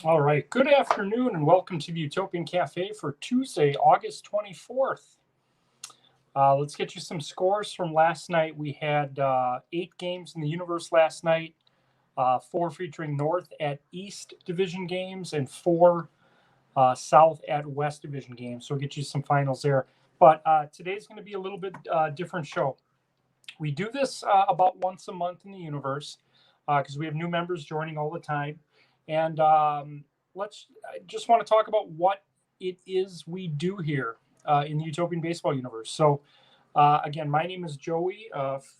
All right. Good afternoon and welcome to the Utopian Cafe for Tuesday, August 24th. Let's get you some scores from last night. We had 8 games in the universe last night, 4 featuring North at East Division games and 4 South at West Division games. So we'll get you some finals there. But today's going to be a little bit different show. We do this about once a month in the universe because we have new members joining all the time. And I just want to talk about what it is we do here in the Utopian Baseball Universe. So, again, my name is Joey.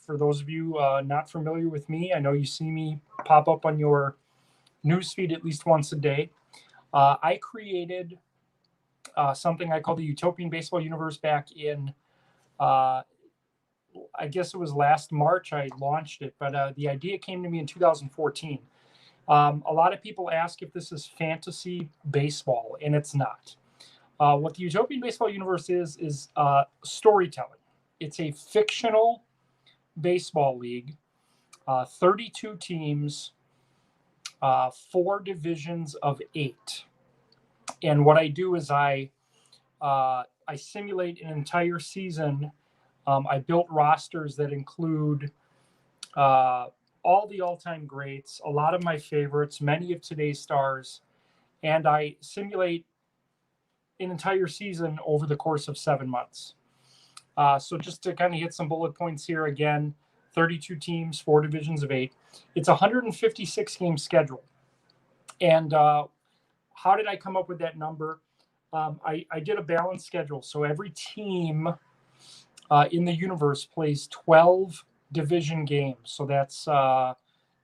For those of you not familiar with me, I know you see me pop up on your newsfeed at least once a day. I created something I call the Utopian Baseball Universe back in I guess it was last March I launched it, but the idea came to me in 2014. A lot of people ask if this is fantasy baseball, and it's not. What the Utopian Baseball Universe is storytelling. It's a fictional baseball league, 32 teams, 4 divisions of 8. And what I do is I simulate an entire season. I built rosters that include all the all-time greats, a lot of my favorites, many of today's stars, and I simulate an entire season over the course of 7 months. So just to kind of hit some bullet points here again, 32 teams, 4 divisions of 8. It's a 156-game schedule. And how did I come up with that number? I did a balanced schedule. So every team in the universe plays 12 division games. So that's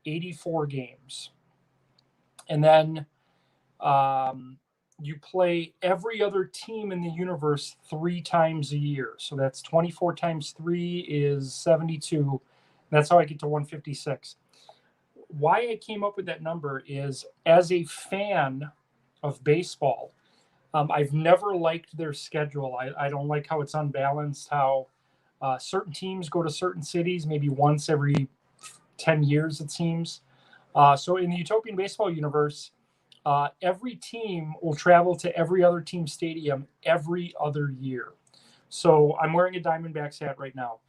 84 games. And then you play every other team in the universe 3 times a year. So that's 24 times 3 is 72. That's how I get to 156. Why I came up with that number is as a fan of baseball, I've never liked their schedule. I don't like how it's unbalanced, how certain teams go to certain cities maybe once every 10 years, it seems. So in the Utopian Baseball Universe, every team will travel to every other team stadium every other year. So I'm wearing a Diamondbacks hat right now.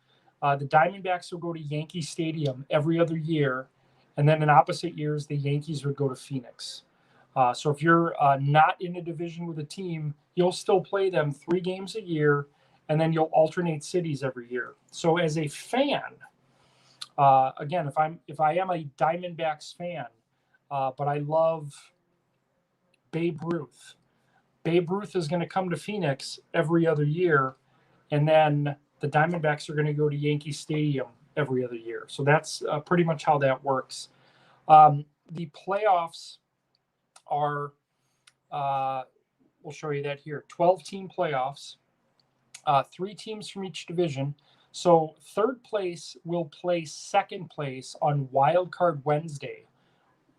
The Diamondbacks will go to Yankee Stadium every other year, and then in opposite years, the Yankees would go to Phoenix. So if you're not in a division with a team, you'll still play them 3 games a year, and then you'll alternate cities every year. So as a fan, again, if I am a Diamondbacks fan, but I love Babe Ruth. Babe Ruth is going to come to Phoenix every other year, and then the Diamondbacks are going to go to Yankee Stadium every other year. So that's pretty much how that works. The playoffs are, we'll show you that here, 12-team playoffs. 3 teams from each division. So third place will play second place on Wild Card Wednesday,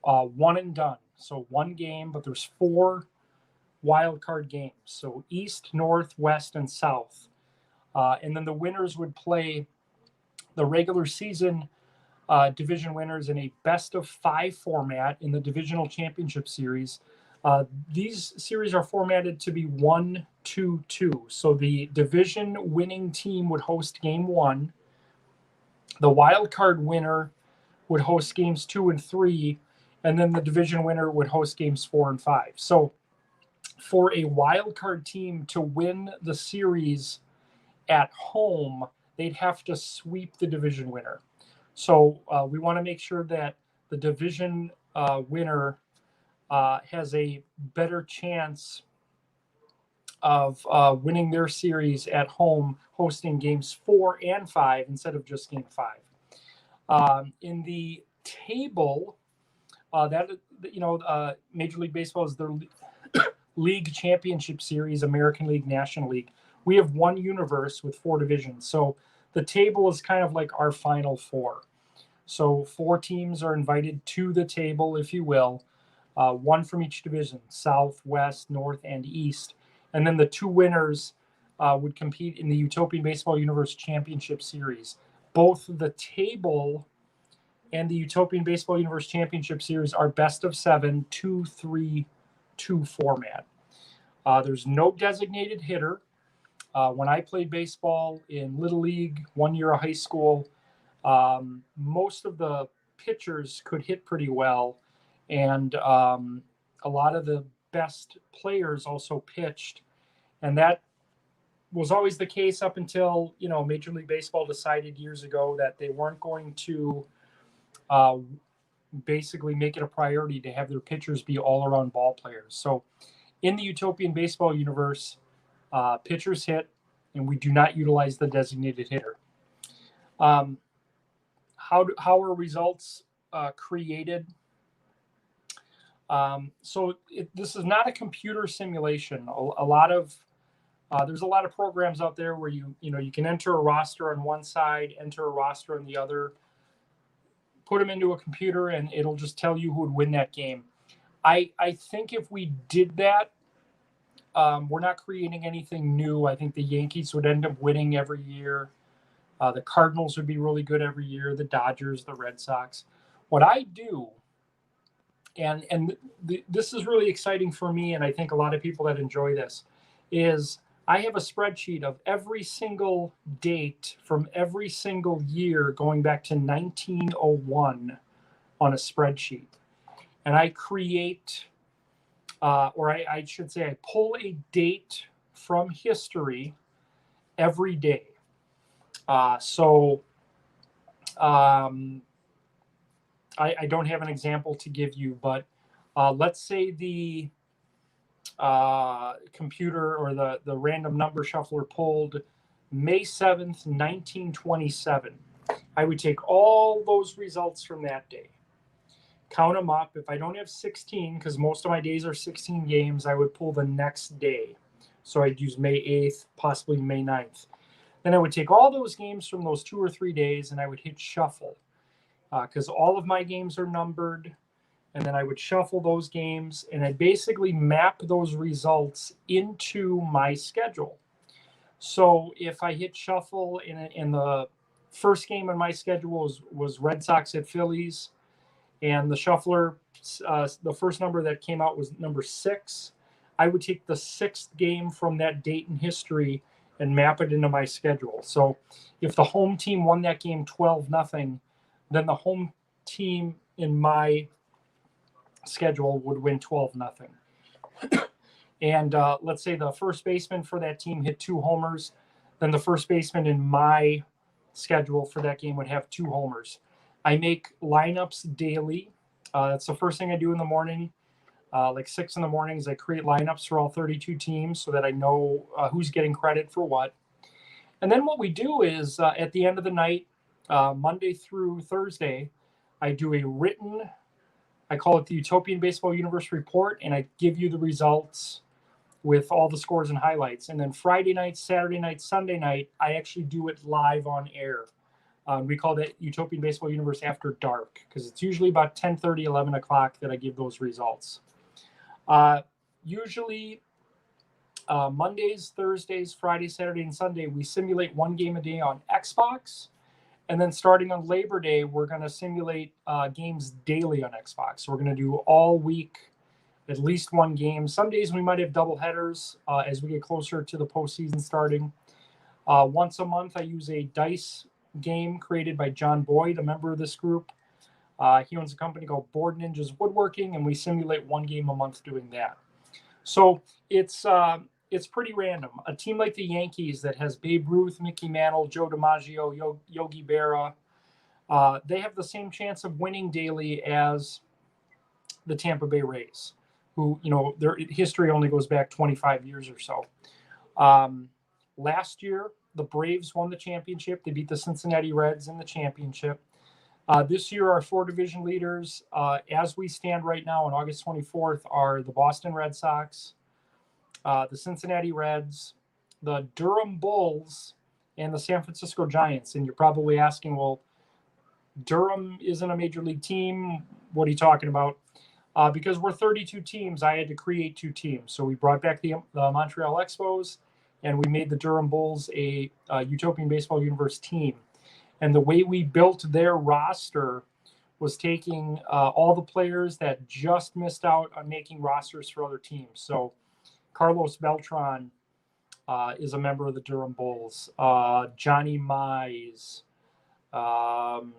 1 and done. So 1 game, but there's 4 wild card games. So East, North, West, and South. And then the winners would play the regular season division winners in a best-of-5 format in the Divisional Championship Series. These series are formatted to be 1-2-2. So the division winning team would host game 1. The wild card winner would host games 2 and 3, and then the division winner would host games 4 and 5. So for a wild card team to win the series at home, they'd have to sweep the division winner. So we want to make sure that the division winner has a better chance of winning their series at home, hosting games 4 and 5 instead of just game 5. In the table, Major League Baseball is their league championship series, American League, National League. We have one universe with 4 divisions. So the table is kind of like our final 4. So 4 teams are invited to the table, if you will, 1 from each division, South, West, North, and East. And then the 2 winners would compete in the Utopian Baseball Universe Championship Series. Both the table and the Utopian Baseball Universe Championship Series are best of 7, 2, 3, 2 format. There's no designated hitter. When I played baseball in Little League, 1 year of high school, most of the pitchers could hit pretty well. And a lot of the best players also pitched. And that was always the case up until, Major League Baseball decided years ago that they weren't going to basically make it a priority to have their pitchers be all-around ball players. So in the Utopian Baseball Universe, pitchers hit, and we do not utilize the designated hitter. How are results created? This is not a computer simulation. There's a lot of programs out there where you can enter a roster on one side, enter a roster on the other, put them into a computer, and it'll just tell you who would win that game. I think if we did that, we're not creating anything new. I think the Yankees would end up winning every year. The Cardinals would be really good every year. The Dodgers, the Red Sox. What I do, and this is really exciting for me, and I think a lot of people that enjoy this, is I have a spreadsheet of every single date from every single year going back to 1901 on a spreadsheet. And I create, I should say I pull a date from history every day. I don't have an example to give you, but let's say the computer or the random number shuffler pulled May 7th, 1927. I would take all those results from that day, count them up. If I don't have 16, because most of my days are 16 games, I would pull the next day. So I'd use May 8th, possibly May 9th. Then I would take all those games from those 2 or 3 days and I would hit shuffle, because all of my games are numbered. And then I would shuffle those games, and I basically map those results into my schedule. So if I hit shuffle in the first game on my schedule was Red Sox at Phillies, and the shuffler, the first number that came out was number 6, I would take the 6th game from that date in history and map it into my schedule. So if the home team won that game 12-0, then the home team in my schedule would win 12-0. And let's say the first baseman for that team hit 2 homers, then the first baseman in my schedule for that game would have 2 homers. I make lineups daily. That's the first thing I do in the morning. Like 6 in the morning is I create lineups for all 32 teams so that I know who's getting credit for what. And then what we do is at the end of the night, Monday through Thursday, I do a written, I call it the Utopian Baseball Universe report, and I give you the results with all the scores and highlights. And then Friday night, Saturday night, Sunday night, I actually do it live on air. We call that Utopian Baseball Universe After Dark, because it's usually about 10:30, 11 o'clock that I give those results. Usually Mondays, Thursdays, Friday, Saturday, and Sunday, we simulate 1 game a day on Xbox. And then starting on Labor Day, we're going to simulate games daily on Xbox. So we're going to do all week at least 1 game. Some days we might have double headers as we get closer to the postseason starting. Once a month, I use a dice game created by John Boyd, a member of this group. He owns a company called Board Ninjas Woodworking, and we simulate 1 game a month doing that. So it's pretty random. A team like the Yankees that has Babe Ruth, Mickey Mantle, Joe DiMaggio, Yogi Berra, they have the same chance of winning daily as the Tampa Bay Rays, who, their history only goes back 25 years or so. Last year, the Braves won the championship. They beat the Cincinnati Reds in the championship. This year, our 4 division leaders, as we stand right now on August 24th, are the Boston Red Sox, the Cincinnati Reds, the Durham Bulls, and the San Francisco Giants. And you're probably asking, well, Durham isn't a major league team. What are you talking about? Because we're 32 teams, I had to create 2 teams. So we brought back the Montreal Expos, and we made the Durham Bulls a Utopian Baseball Universe team. And the way we built their roster was taking all the players that just missed out on making rosters for other teams. So Carlos Beltran is a member of the Durham Bulls. Johnny Mize, Hideki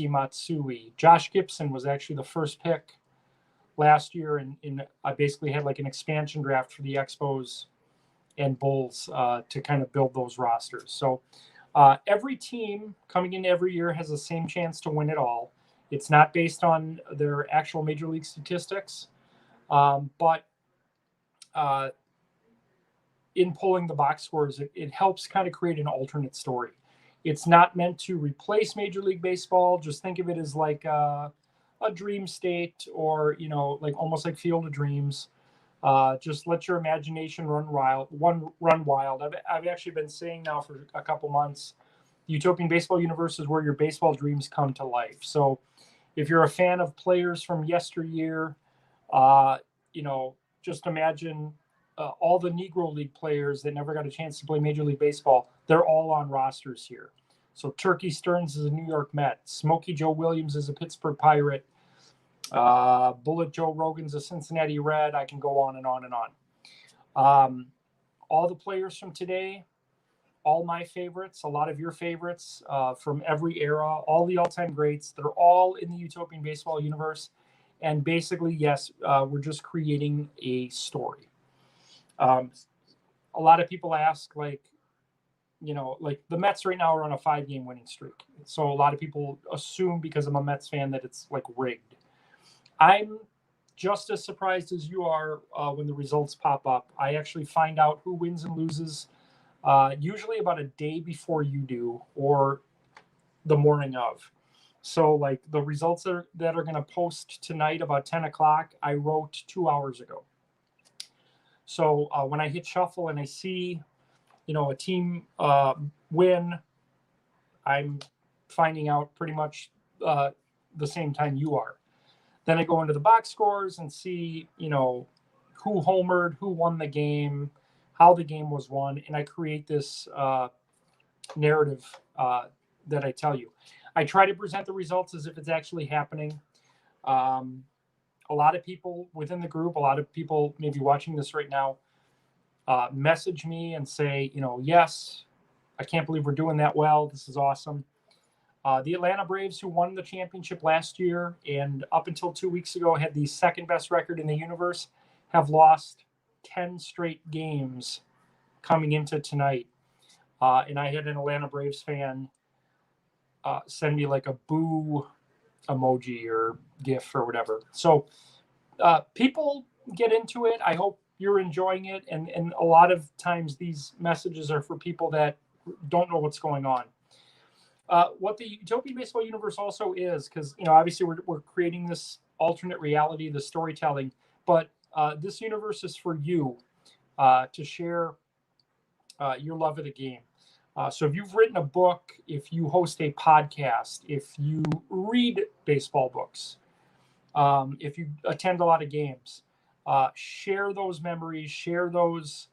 Matsui. Josh Gibson was actually the first pick last year, and I basically had like an expansion draft for the Expos and Bulls to kind of build those rosters. So every team coming in every year has the same chance to win it all. It's not based on their actual major league statistics, but in pulling the box scores, it helps kind of create an alternate story. It's not meant to replace Major League Baseball. Just think of it as like a dream state, or like almost like Field of Dreams. Just let your imagination run wild. I've actually been saying now for a couple months, the Utopian Baseball Universe is where your baseball dreams come to life. So if you're a fan of players from yesteryear, just imagine all the Negro League players that never got a chance to play Major League Baseball. They're all on rosters here. So Turkey Stearns is a New York Met. Smokey Joe Williams is a Pittsburgh Pirate. Bullet Joe Rogan's a Cincinnati Red. I can go on and on and on. All the players from today, all my favorites, a lot of your favorites from every era, all the all-time greats, they're all in the Utopian Baseball Universe. And basically, yes, we're just creating a story. A lot of people ask, like the Mets right now are on a 5-game winning streak. So a lot of people assume because I'm a Mets fan that it's like rigged. I'm just as surprised as you are when the results pop up. I actually find out who wins and loses usually about a day before you do, or the morning of. So like the results that are going to post tonight about 10 o'clock, I wrote 2 hours ago. So when I hit shuffle and I see, a team win, I'm finding out pretty much the same time you are. Then I go into the box scores and see, who homered, who won the game, how the game was won, and I create this narrative that I tell you. I try to present the results as if it's actually happening. A lot of people within the group, a lot of people maybe watching this right now, message me and say, yes, I can't believe we're doing that well. This is awesome. The Atlanta Braves, who won the championship last year and up until 2 weeks ago had the second best record in the universe, have lost 10 straight games coming into tonight. And I had an Atlanta Braves fan send me like a boo emoji or GIF or whatever. So people get into it. I hope you're enjoying it. And a lot of times these messages are for people that don't know what's going on. What the Utopian Baseball Universe also is, because, obviously we're creating this alternate reality, the storytelling, but this universe is for you to share your love of the game. So if you've written a book, if you host a podcast, if you read baseball books, if you attend a lot of games, share those memories, share those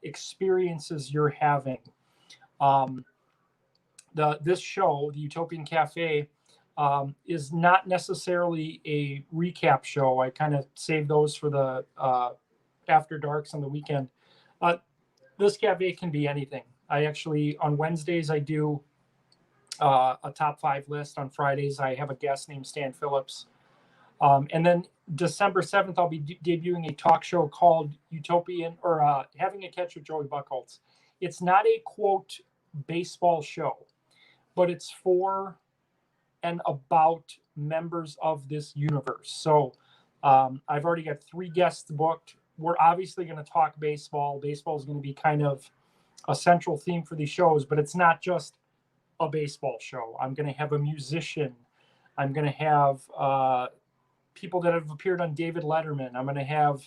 experiences you're having. This show, the Utopian Cafe, is not necessarily a recap show. I kind of save those for the after darks on the weekend. This cafe can be anything. I actually, on Wednesdays, I do a top 5 list. On Fridays, I have a guest named Stan Phillips. And then December 7th, I'll be debuting a talk show called Utopian, or Having a Catch with Joey Buchholz. It's not a, quote, baseball show, but it's for and about members of this universe. So I've already got 3 guests booked. We're obviously going to talk baseball. Baseball is going to be kind of a central theme for these shows, but it's not just a baseball show. I'm going to have a musician. I'm going to have people that have appeared on David Letterman. I'm going to have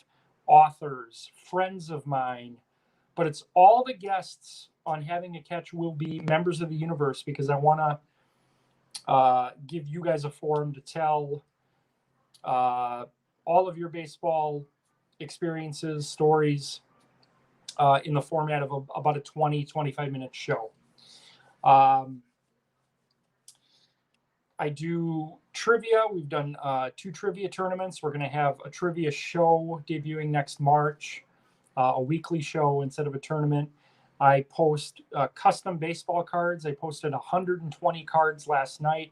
authors, friends of mine, but it's all the guests on Having a Catch will be members of the universe, because I want to give you guys a forum to tell all of your baseball experiences, stories in the format of about a 20, 25-minute show. I do trivia. We've done 2 trivia tournaments. We're going to have a trivia show debuting next March, a weekly show instead of a tournament. I post custom baseball cards. I posted 120 cards last night.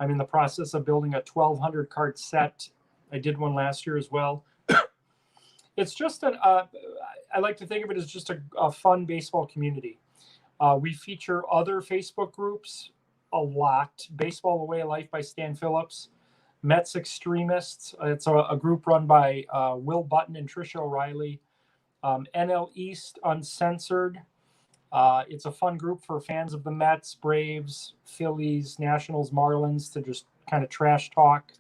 I'm in the process of building a 1,200 card set. I did one last year as well. It's just I like to think of it as just a fun baseball community. We feature other Facebook groups a lot. Baseball The Way of Life by Stan Phillips, Mets Extremists. It's a group run by Will Button and Trisha O'Reilly. NL East Uncensored. It's a fun group for fans of the Mets, Braves, Phillies, Nationals, Marlins to just kind of trash talk.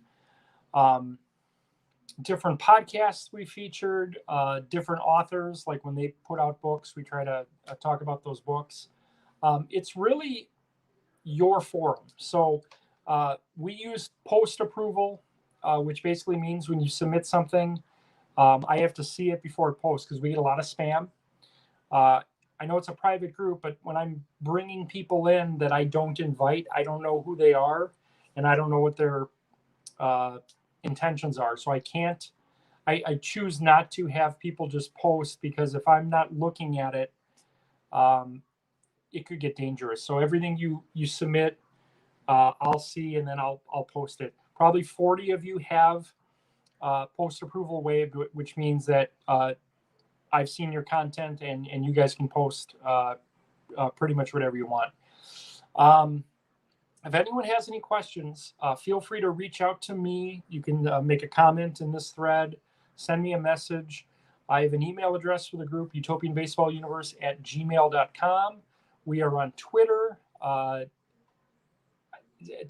Different podcasts we featured, different authors, like when they put out books, we try to talk about those books. It's really your forum. So we use post approval, which basically means when you submit something, I have to see it before it posts because we get a lot of spam. I know it's a private group, but when I'm bringing people in that I don't invite, I don't know who they are, and I don't know what their intentions are. So I choose not to have people just post, because if I'm not looking at it, it could get dangerous. So everything you submit, I'll see, and then I'll post it. Probably 40 of you have post approval waived, which means that I've seen your content and you guys can post pretty much whatever you want. If anyone has any questions, feel free to reach out to me. You can make a comment in this thread, send me a message. I have an email address for the group, Utopian Baseball Universe @gmail.com. We are on Twitter. To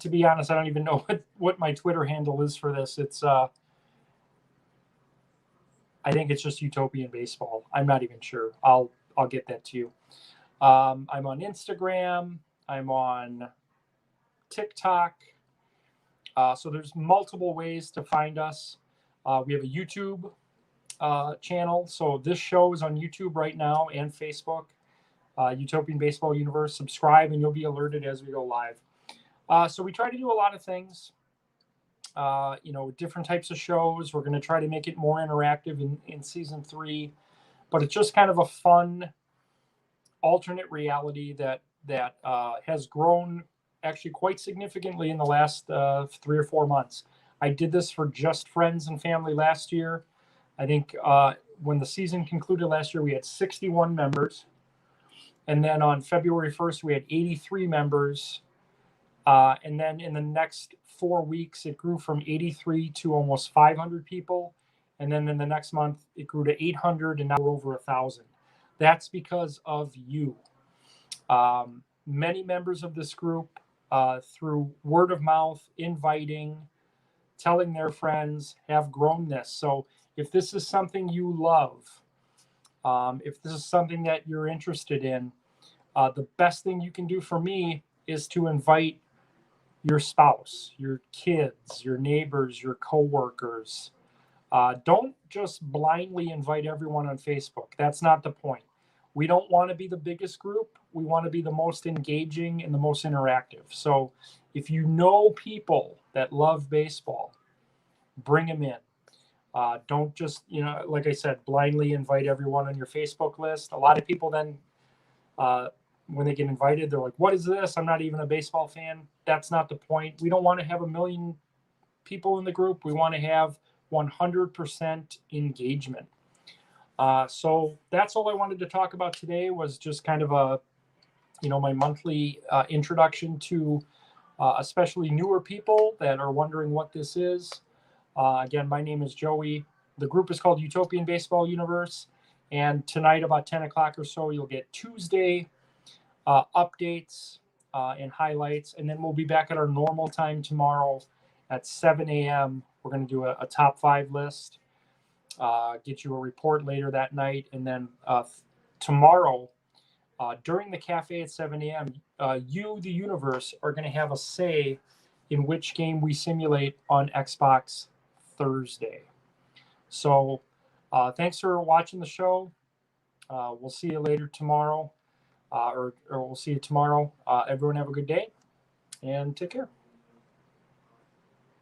be honest, I don't even know what my Twitter handle is for this. It's I think it's just Utopian Baseball. I'm not even sure. I'll get that to you. I'm on Instagram. I'm on TikTok. So there's multiple ways to find us. We have a YouTube channel. So this show is on YouTube right now and Facebook. Utopian Baseball Universe. Subscribe and you'll be alerted as we go live. So we try to do a lot of things. Different types of shows. We're going to try to make it more interactive in season 3, but it's just kind of a fun alternate reality that has grown actually quite significantly in the last 3 or 4 months. I did this for just friends and family last year. I think when the season concluded last year, we had 61 members. And then on February 1st, we had 83 members. And then in the next 4 weeks, it grew from 83 to almost 500 people. And then in the next month, it grew to 800, and now we're over 1,000. That's because of you. Many members of this group, through word of mouth, inviting, telling their friends, have grown this. So if this is something you love, if this is something that you're interested in, the best thing you can do for me is to invite your spouse, your kids, your neighbors, your coworkers. Don't just blindly invite everyone on Facebook. That's not the point. We don't want to be the biggest group. We want to be the most engaging and the most interactive. So if you know people that love baseball, bring them in. Don't just, like I said, blindly invite everyone on your Facebook list. A lot of people then, when they get invited, they're like, what is this? I'm not even a baseball fan. That's not the point. We don't want to have 1 million people in the group. We want to have 100% engagement. So that's all I wanted to talk about today, was just kind of my monthly introduction to especially newer people that are wondering what this is. Again, my name is Joey. The group is called Utopian Baseball Universe. And tonight, about 10 o'clock or so, you'll get Tuesday updates and highlights. And then we'll be back at our normal time tomorrow at 7 a.m. We're going to do a top 5 list, get you a report later that night. And then tomorrow, during the cafe at 7 a.m., you, the universe, are going to have a say in which game we simulate on Xbox Thursday. So thanks for watching the show. We'll see you later tomorrow, or we'll see you tomorrow. Everyone have a good day and take care.